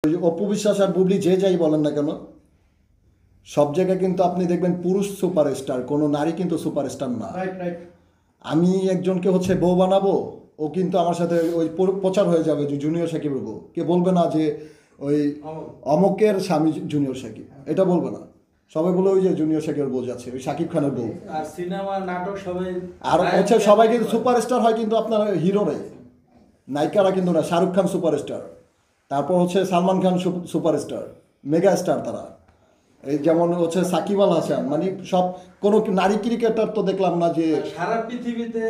অপু বিশ্বাস আর বুবলি যে যাই বলেন না কেন, সব জায়গায় কিন্তু আপনি দেখবেন পুরুষ সুপারস্টার, কোনো নারী কিন্তু সুপারস্টার না। আমি একজনকে বউ বানাবো, ও কিন্তু আমার সাথে ওই প্রচার হয়ে যাবে যে জুনিয়র সাকিবের বউ। কে বলবে না যে ওই অমকের স্বামী জুনিয়র সাকিব, এটা বলবে না। সবাই বলে ওই যে জুনিয়র সাকিবের বউ যাচ্ছে, ওই সাকিব খানের বউ। আর সিনেমা নাটক সবাই আর সবাই কিন্তু সুপারস্টার হয়, কিন্তু আপনার হিরোরে, নায়িকারা কিন্তু না। শাহরুখ খান সুপারস্টার, তারপর Salman Khan superstar, mega star তারা। এই যেমন সাকিব আল হাসান, মানে সব কোনো নারী ক্রিকেটার তো দেখলাম না যে সারা পৃথিবীতে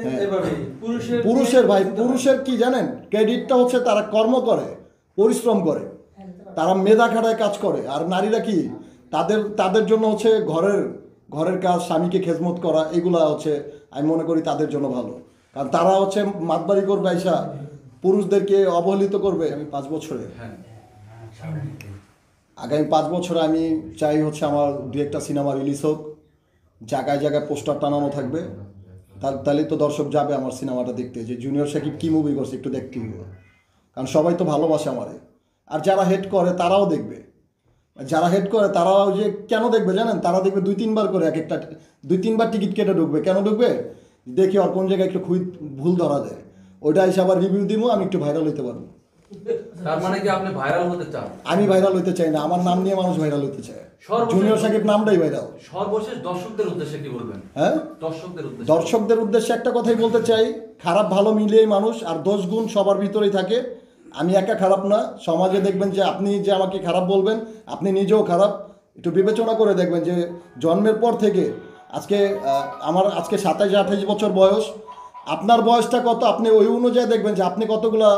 পুরুষের ভাই, পুরুষের কি জানেন ক্রেডিটটা তারা কর্ম করে, পরিশ্রম করে, তারা মেধা খাটায় কাজ করে। আর নারীরা কি তাদের জন্য ঘরের কাজ, স্বামীকে খেজমত করা, এগুলা আমি মনে করি তাদের জন্য ভালো। কারণ তারা মাতবাড়ি করবে, আইসা পুরুষদেরকে অবহেলিত করবে। আমি 5 বছরে, আগামী 5 বছরে আমি চাই আমার 2-1টা সিনেমা রিলিজ হোক, জায়গায় জায়গায় পোস্টার টানানো থাকবে। তাহলে তো দর্শক যাবে আমার সিনেমাটা দেখতে, যে জুনিয়র সাকিব কী মুভি করছে একটু দেখতে হবে। কারণ সবাই তো ভালোবাসে আমারে। আর যারা হেট করে তারাও দেখবে, যারা হেট করে তারাও যে কেন দেখবে জানেন, তারা দেখবে 2-3 বার করে, 2-3 বার টিকিট কেটে ঢুকবে। কেন ঢুকবে? দেখি আর কোন জায়গায় একটু ভুল ধরা যায়, ওইটা এসে আবার রিভিউ দিব, আমি একটু ভাইরাল হইতে পারবো। তার মানে কি আপনি ভাইরাল হতে চান? আমি ভাইরাল হইতে চাই না, আমার নাম নিয়ে মানুষ ভাইরাল হইতে চায়। জুনিয়র সাকিব নামটাই ভাইরাল। সর্বশেষ দর্শকদের উদ্দেশ্যে কি বলবেন? হ্যাঁ, দর্শকদের উদ্দেশ্যে একটা কথাই বলতে চাই, খারাপ ভালো মিলিয়েই মানুষ, আর দোষ গুণ সবার ভিতরেই থাকে। আমি একা খারাপ না, সমাজে দেখবেন যে আপনি যে আমাকে খারাপ বলবেন, আপনি নিজেও খারাপ। একটু বিবেচনা করে দেখবেন যে জন্মের পর থেকে আমার 27-28 বছর বয়স, আপনার বয়সটা কত, আপনি ওই অনুযায়ী দেখবেন যে আপনি কতগুলা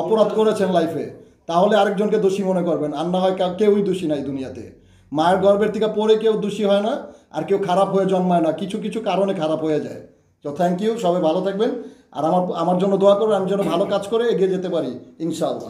অপরাধ করেছেন লাইফে, তাহলে আরেকজনকে দোষী মনে করবেন। আর না হয় কেউই দোষী নাই দুনিয়াতে। মায়ের গর্ভের থেকে পরে কেউ দোষী হয় না, আর কেউ খারাপ হয়ে জন্মায় না, কিছু কিছু কারণে খারাপ হয়ে যায়। তো থ্যাংক ইউ, সবাই ভালো থাকবেন। আর আমার জন্য দোয়া করবেন, আমি যেন ভালো কাজ করে এগিয়ে যেতে পারি ইনশাআল্লাহ।